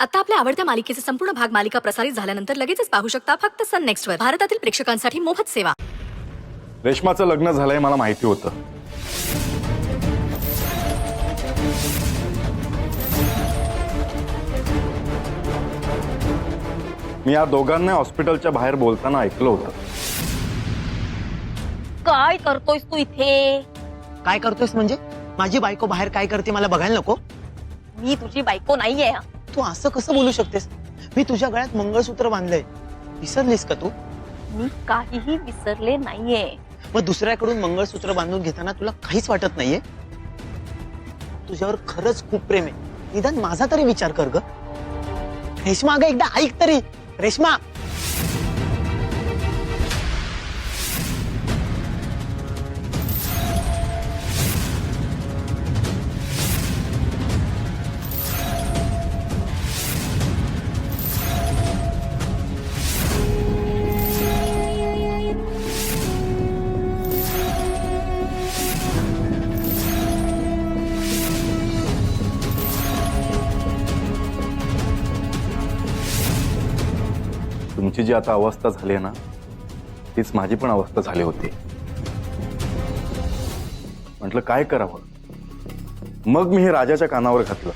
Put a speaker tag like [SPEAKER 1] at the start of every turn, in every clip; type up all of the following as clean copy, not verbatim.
[SPEAKER 1] आता आपल्या आवडत्या मालिकेचे संपूर्ण भाग मालिका प्रसारित झाल्यानंतर लगेचच पाहू शकता फक्त सन नेक्स्ट वर. भारतातील प्रेक्षकांसाठी मोफत सेवा.
[SPEAKER 2] रेश्माचं लग्न झालंय मला माहिती होतं. मी या दोघांना हॉस्पिटलच्या बाहेर बोलताना ऐकलं होतं.
[SPEAKER 3] काय करतोयस तू इथे?
[SPEAKER 4] काय करतोयस म्हणजे? माझी बायको बाहेर काय करते मला बघायला नको?
[SPEAKER 3] मी तुझी बायको नाहीये.
[SPEAKER 4] तू असं कसं बोलू शकतेस? मी तुझ्या गळ्यात मंगळसूत्र बांधलंय, विसरलीस का तू?
[SPEAKER 3] मी काहीही विसरले नाहीये.
[SPEAKER 4] मग दुसऱ्याकडून मंगळसूत्र बांधून घेताना तुला काहीच वाटत नाहीये? तुझ्यावर खरंच खूप प्रेम आहे, निदान माझा तरी विचार कर ग. रेश्मा, अगं एकदा ऐक तरी. रेश्मा,
[SPEAKER 2] तुमची जी आता अवस्था झाली आहे ना, तीच माझी पण अवस्था झाली होती. म्हटलं काय करावं, मग मी हे राजाच्या कानावर घातलं.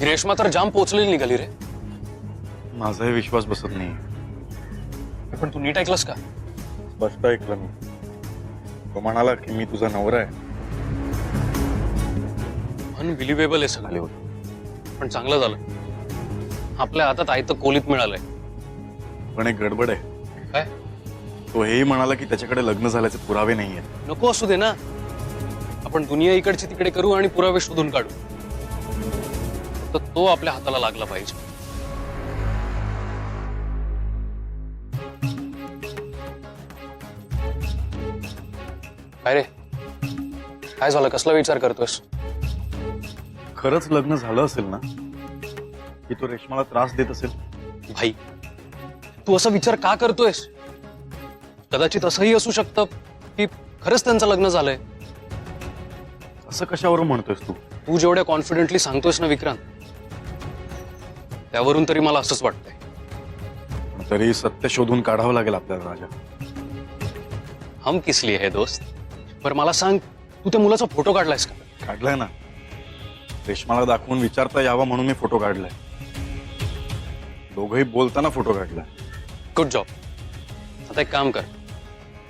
[SPEAKER 5] रेश्मा तर जाम पोचलेली निघाली रे.
[SPEAKER 2] माझाही विश्वास बसत नाही.
[SPEAKER 5] पण तू नीट ऐकलंस का?
[SPEAKER 2] स्पष्ट ऐकलं मी. तो म्हणाला की मी तुझा नवरा आहे.
[SPEAKER 5] अनबिलिव्हेबल आहे सगळं. पण चांगलं झालं, आपल्या हातात आयतं कोलीत मिळालंय.
[SPEAKER 2] पण एक गडबड आहे.
[SPEAKER 5] काय?
[SPEAKER 2] तो हेही म्हणाला की त्याच्याकडे लग्न झाल्याचे पुरावे नाहीये.
[SPEAKER 5] नको असू दे ना, आपण दुनिया इकडची तिकडे करू आणि पुरावे शोधून काढू. तर तो आपल्या हाताला लागला पाहिजे. काय रे, काय झालं? कसला विचार करतोयस?
[SPEAKER 2] खरंच लग्न झालं असेल ना, की तो रेश्माला त्रास देत असेल.
[SPEAKER 5] भाई, तू असा विचार का करतोयस? कदाचित असंही असू शकतं की खरंच त्यांचं लग्न झालंय.
[SPEAKER 2] असं कशावरून म्हणतोयस तू?
[SPEAKER 5] तू जेवढ्या कॉन्फिडेंटली सांगतोयस ना विक्रांत, त्यावरून तरी मला असंच वाटतंय.
[SPEAKER 2] तरी सत्य शोधून काढावं लागेल आपल्याला राजा.
[SPEAKER 5] हम किस लिए है दोस्त? पर मला सांग, तू त्या मुलाचा फोटो काढलायस का?
[SPEAKER 2] काढलाय ना. रेश्माला दाखवून विचारता यावा म्हणून मी फोटो काढलाय. दोघंही बोलताना फोटो काढलाय.
[SPEAKER 5] Good job. आता एक काम कर,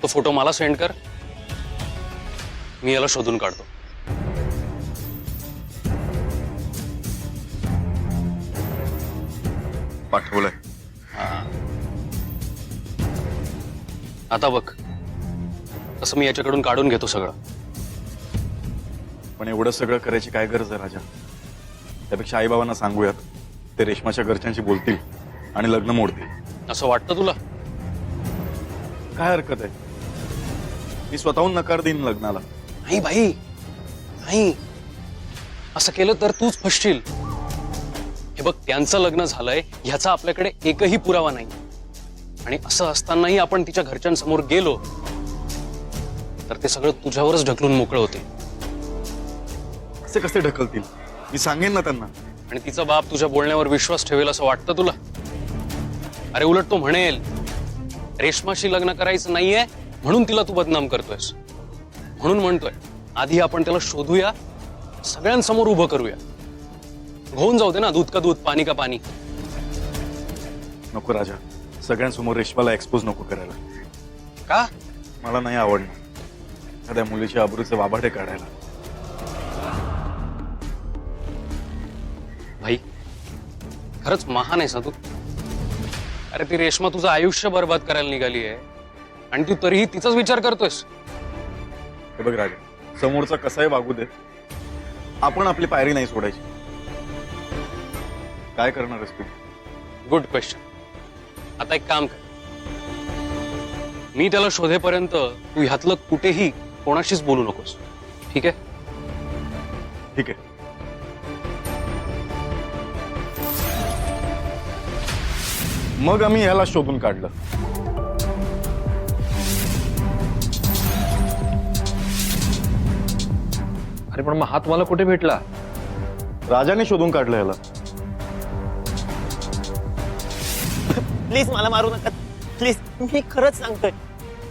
[SPEAKER 5] तो फोटो मला सेंड कर, मी याला शोधून काढतो.
[SPEAKER 2] पाठवलंय.
[SPEAKER 5] आता बघ, तसं मी याच्याकडून काढून घेतो सगळं.
[SPEAKER 2] पण एवढं सगळं करायची काय गरज आहे राजा? त्यापेक्षा आईबाबांना सांगूयात, ते रेश्माच्या घरच्यांशी बोलतील आणि लग्न मोडतील.
[SPEAKER 5] असं वाटतं तुला?
[SPEAKER 2] काय हरकत आहे? मी स्वतःहून नकार देईन लग्नाला.
[SPEAKER 5] नाही भाई, नाही. असं केलं तर तूच फसशील. हे बघ, त्यांचं लग्न झालंय ह्याचा आपल्याकडे एकही पुरावा नाही. आणि असं असतानाही आपण तिच्या घरच्यांसमोर गेलो तर ते सगळं तुझ्यावरच ढकलून मोकळं होते.
[SPEAKER 2] असे कसे ढकलतील? मी सांगेन ना त्यांना.
[SPEAKER 5] आणि तिचा बाप तुझ्या बोलण्यावर विश्वास ठेवेल असं वाटतं तुला? अरे उलट तो म्हणेल, रेश्माशी लग्न करायचं नाहीये म्हणून तिला तू बदनाम करतोयस. म्हणून म्हणतोय, आधी आपण त्याला शोधूया, सगळ्यांसमोर उभं करूया. होऊन जाऊ दे ना, दूध का दूध, पाणी का पाणी.
[SPEAKER 2] नको राजा, सगळ्यांसमोर रेश्माला एक्सपोज नको करायला.
[SPEAKER 5] का?
[SPEAKER 2] मला नाही आवडणार एखाद्या मुलीच्या आबरूचे वाभाडे काढायला.
[SPEAKER 5] भाई, खरंच महान आहेस ना तू. अरे ती रेश्मा तुझं आयुष्य बर्बाद करायला निघाली आहे आणि तू तरीही तिचाच विचार करतोयस.
[SPEAKER 2] हे बघ राजा, समोरचा कसाही वागू दे, आपण आपली पायरी नाही सोडायची. काय करणार आहेस तू?
[SPEAKER 5] Good question. आता एक काम कर, मी त्याला शोधेपर्यंत तू ह्यातलं कुठेही कोणाशीच बोलू नकोस, ठीक आहे?
[SPEAKER 2] ठीक आहे. मग आम्ही ह्याला शोधून काढलं.
[SPEAKER 6] अरे पण मग हा तुम्हाला कुठे भेटला?
[SPEAKER 2] राजाने शोधून काढलं याला.
[SPEAKER 4] प्लीज मला मारू नका, प्लीज. मी खरंच सांगतोय,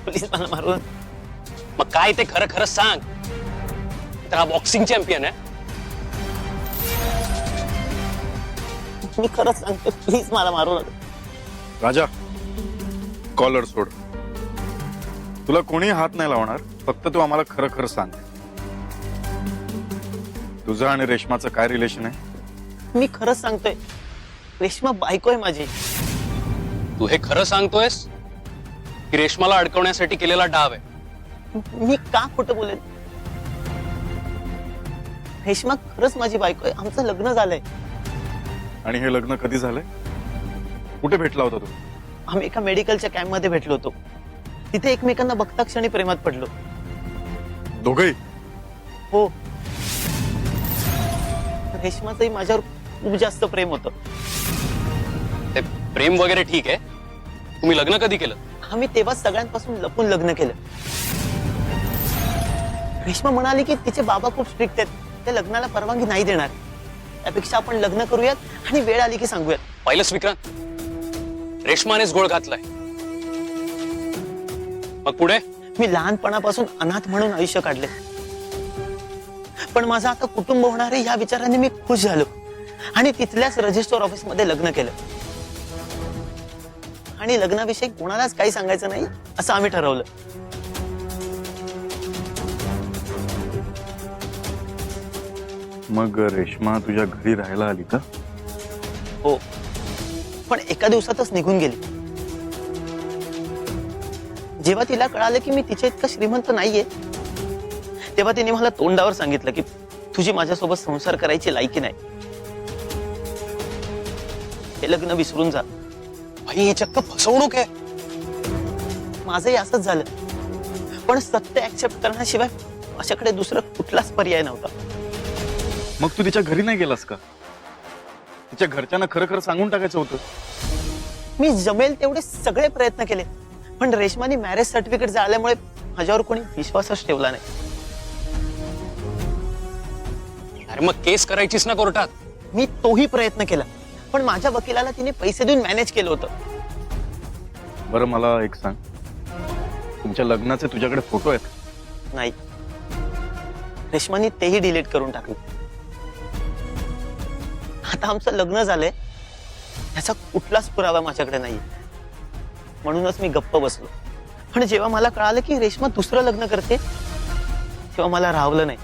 [SPEAKER 4] प्लीज मला मारू नका.
[SPEAKER 5] मग काय ते खरं खरं सांग. तर हा बॉक्सिंग चॅम्पियन आहे.
[SPEAKER 4] मी खरंच सांगतोय, प्लीज मला मारू नका.
[SPEAKER 2] राजा, कॉलर सोड. तुला कोणी हात नाही लावणार, फक्त तू आम्हाला खरं खरं सांग. तुझं आणि रेशमाचं काय रिलेशन आहे?
[SPEAKER 4] मी खरंच सांगतोय, रेश्मा बायको आहे माझी.
[SPEAKER 5] तू हे खरं सांगतोयस की रेशमाला अडकवण्यासाठी केलेला डाव आहे?
[SPEAKER 4] मी का खोटं बोलेन? रेश्मा खरंच माझी बायको आहे. आमचं लग्न झालंय.
[SPEAKER 2] आणि हे लग्न कधी झालंय? कुठे भेटला होता तू?
[SPEAKER 4] आम्ही एका मेडिकलच्या कॅम्प मध्ये भेटलो होतो. तिथे एकमेकांना बघता क्षणी प्रेमात पडलो.
[SPEAKER 2] दोघही?
[SPEAKER 4] हो. रेश्माचंही माझ्यावर खूप जास्त प्रेम होतं.
[SPEAKER 5] ते प्रेम वगैरे ठीक आहे. तुम्ही लग्न कधी केलं?
[SPEAKER 4] आम्ही तेव्हा सगळ्यांपासून लपून लग्न केलं. रेश्मा म्हणाली की तिचे बाबा खूप स्ट्रिक्ट आहेत, ते लग्नाला परवानगी नाही देणार. त्यापेक्षा आपण लग्न करूयात आणि वेळ आली की सांगूयात.
[SPEAKER 5] पाहिलंस विक्रांत, रेशमानेच गोळ घातलाय. मग पुढे?
[SPEAKER 4] मी लहानपणापासून अनाथ म्हणून आयुष्य काढले, पण माझं आता कुटुंब होणार आहे या विचाराने मी खुश झालो आणि तिथल्याच रजिस्टर ऑफिस मध्ये लग्न केलं. आणि लग्नाविषयी कोणालाच काही सांगायचं नाही असं आम्ही ठरवलं.
[SPEAKER 2] मग रेश्मा तुझ्या घरी राहायला आली का?
[SPEAKER 4] हो, पण एका दिवसातच निघून गेली. जेव्हा तिला कळालं की मी तिच्या इतका श्रीमंत नाहीये, तेव्हा तिने मला तोंडावर सांगितलं की तुझी माझ्यासोबत संसार करायची लायकी नाही. हे लग्न विसरून जा.
[SPEAKER 5] भाई, ही चक्क फसवणूक आहे.
[SPEAKER 4] माझंही असंच झालं, पण सत्य ऍक्सेप्ट करण्याशिवाय माझ्याकडे दुसरा कुठलाच पर्याय नव्हता.
[SPEAKER 2] मग तू तिच्या घरी नाही गेलास का? तिच्या घरच्यांना खरं खरं सांगून टाकायचं होतं.
[SPEAKER 4] मी जमेल तेवढे सगळे प्रयत्न केले, पण रेश्माने मॅरेज सर्टिफिकेट जाळल्यामुळे माझ्यावर कोणी विश्वासच ठेवला नाही.
[SPEAKER 5] अरे मग केस करायचीस ना कोर्टात?
[SPEAKER 4] मी तोही प्रयत्न केला, पण माझ्या वकिलाला तिने पैसे देऊन मॅनेज केलं होतं.
[SPEAKER 2] बरं, मला एक सांग, तुमच्या लग्नाचे तुझ्याकडे फोटो आहेत?
[SPEAKER 4] नाही, रेश्माने तेही डिलीट करून टाकले. आता आमचं लग्न झालंय याचा कुठलाच पुरावा माझ्याकडे नाही. म्हणूनच मी गप्प बसलो. पण जेव्हा मला कळालं की रेश्मा दुसरं लग्न करते, तेव्हा मला राहवलं नाही.